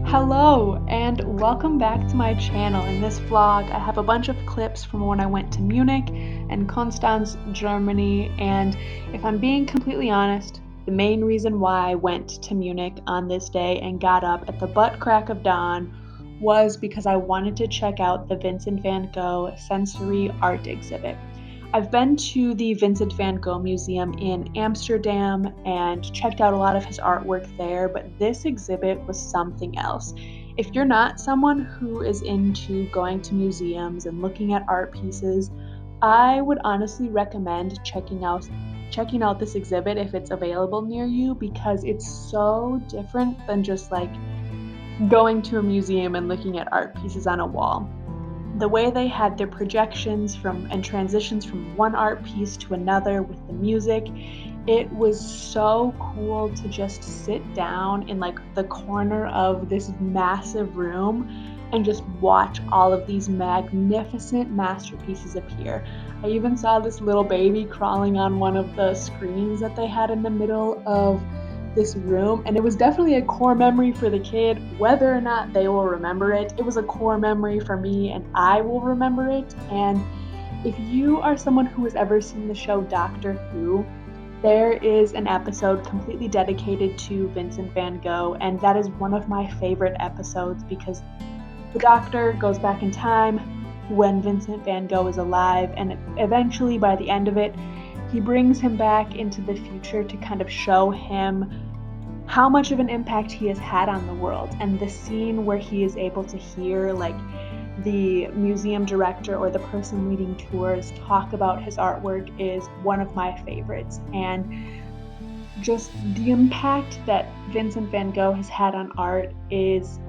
Hello and welcome back to my channel. In this vlog, I have a bunch of clips from when I went to Munich and Konstanz, Germany, and if I'm being completely honest, the main reason why I went to Munich on this day and got up at the butt crack of dawn was because I wanted to check out the Vincent van Gogh sensory art exhibit. I've been to the Vincent van Gogh Museum in Amsterdam and checked out a lot of his artwork there, but this exhibit was something else. If you're not someone who is into going to museums and looking at art pieces, I would honestly recommend checking out this exhibit if it's available near you, because it's so different than just like going to a museum and looking at art pieces on a wall. The way they had their projections and transitions from one art piece to another with the music, it was so cool to just sit down in like the corner of this massive room and just watch all of these magnificent masterpieces appear. I even saw this little baby crawling on one of the screens that they had in the middle of this room, and it was definitely a core memory for the kid. Whether or not they will remember it, it was a core memory for me, and I will remember it. And if you are someone who has ever seen the show Doctor Who, there is an episode completely dedicated to Vincent van Gogh, and that is one of my favorite episodes because the Doctor goes back in time when Vincent van Gogh is alive, and eventually by the end of it, he brings him back into the future to kind of show him how much of an impact he has had on the world. And the scene where he is able to hear like the museum director or the person leading tours talk about his artwork is one of my favorites. And just the impact that Vincent van Gogh has had on art is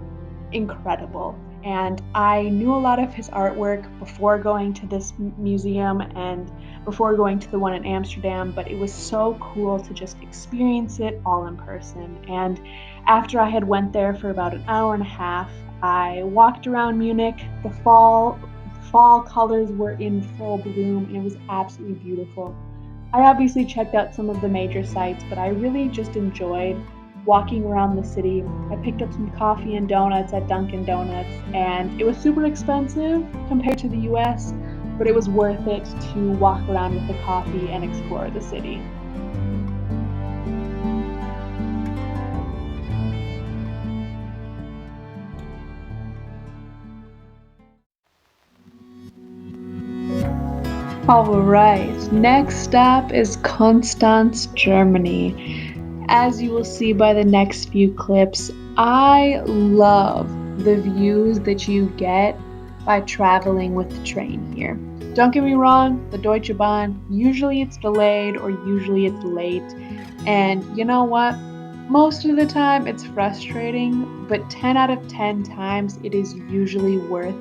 incredible. And I knew a lot of his artwork before going to this museum and before going to the one in Amsterdam, but it was so cool to just experience it all in person. And after I had went there for about an hour and a half, I walked around Munich. The fall colors were in full bloom, and it was absolutely beautiful. I obviously checked out some of the major sites, but I really just enjoyed walking around the city. I picked up some coffee and donuts at Dunkin' Donuts, and it was super expensive compared to the US, but it was worth it to walk around with the coffee and explore the city. Alright, next stop is Konstanz, Germany. As you will see by the next few clips, I love the views that you get by traveling with the train here. Don't get me wrong, the Deutsche Bahn, usually it's delayed or usually it's late, and you know what? Most of the time it's frustrating, but 10 out of 10 times it is usually worth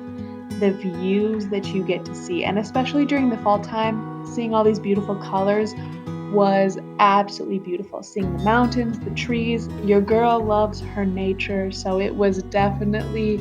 the views that you get to see. And especially during the fall time, seeing all these beautiful colors was absolutely beautiful. Seeing the mountains, the trees. Your girl loves her nature, so it was definitely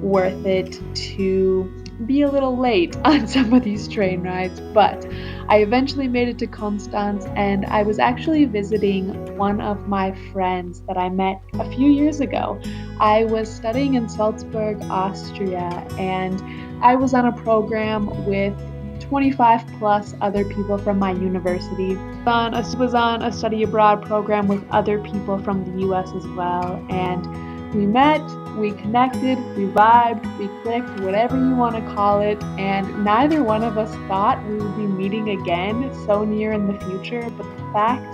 worth it to be a little late on some of these train rides. But I eventually made it to Konstanz, and I was actually visiting one of my friends that I met a few years ago. I was studying in Salzburg, Austria, and I was on a program with 25 plus other people from my university. I was on a study abroad program with other people from the US as well, and we met, we connected, we vibed, we clicked, whatever you want to call it, and neither one of us thought we would be meeting again so near in the future, but the fact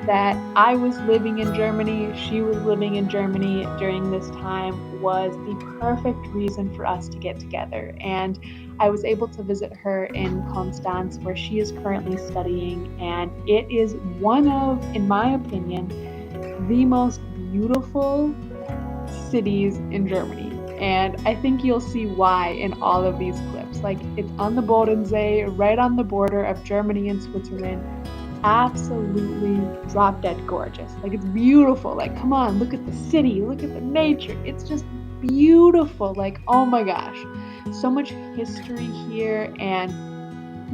that I was living in Germany, she was living in Germany during this time was the perfect reason for us to get together. And I was able to visit her in Konstanz, where she is currently studying, and it is one of, in my opinion, the most beautiful cities in Germany. And I think you'll see why in all of these clips. Like, it's on the Bodensee, right on the border of Germany and Switzerland. Absolutely drop dead gorgeous. Like, it's beautiful. Like, come on, look at the city, look at the nature. It's just beautiful. Like, oh my gosh, so much history here. And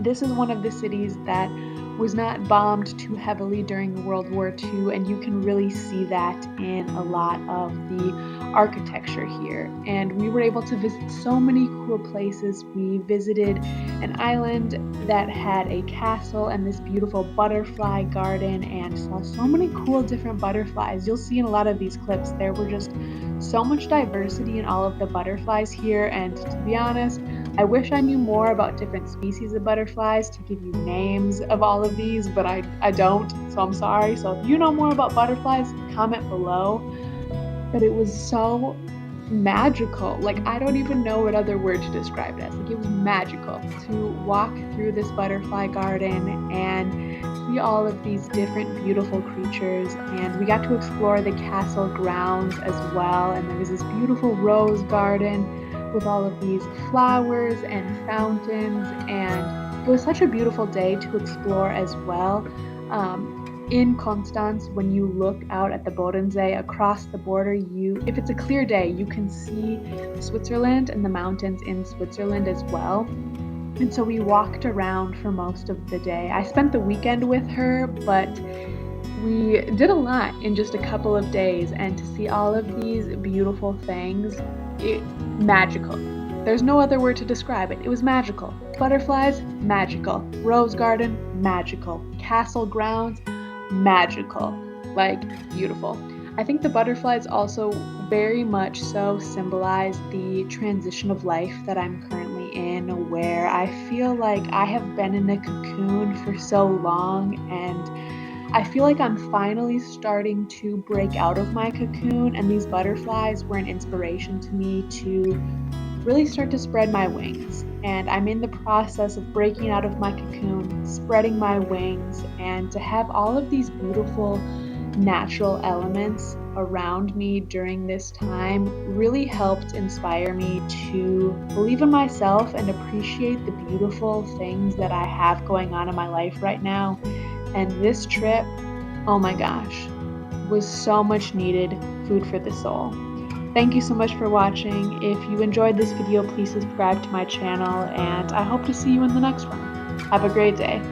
this is one of the cities that was not bombed too heavily during World War II, and you can really see that in a lot of the architecture here. And we were able to visit so many cool places. We visited an island that had a castle and this beautiful butterfly garden, and saw so many cool different butterflies. You'll see in a lot of these clips there were just so much diversity in all of the butterflies here, and to be honest, I wish I knew more about different species of butterflies to give you names of all of these, but I don't, so I'm sorry. So if you know more about butterflies, comment below. But it was so magical. Like, I don't even know what other word to describe it as. Like, it was magical to walk through this butterfly garden and see all of these different beautiful creatures. And we got to explore the castle grounds as well. And there was this beautiful rose garden with all of these flowers and fountains. And it was such a beautiful day to explore as well. In Konstanz, when you look out at the Bodensee across the border, if it's a clear day, you can see Switzerland and the mountains in Switzerland as well. And so we walked around for most of the day. I spent the weekend with her, but we did a lot in just a couple of days, and to see all of these beautiful things, magical. There's no other word to describe it. It was magical. Butterflies, magical. Rose garden, magical. Castle grounds, magical. Like, beautiful. I think the butterflies also very much so symbolize the transition of life that I'm currently in, where I feel like I have been in a cocoon for so long, and I feel like I'm finally starting to break out of my cocoon, and these butterflies were an inspiration to me to really start to spread my wings. And I'm in the process of breaking out of my cocoon, spreading my wings, and to have all of these beautiful natural elements around me during this time really helped inspire me to believe in myself and appreciate the beautiful things that I have going on in my life right now. And this trip, oh my gosh, was so much needed food for the soul. Thank you so much for watching. If you enjoyed this video, please subscribe to my channel, and I hope to see you in the next one. Have a great day.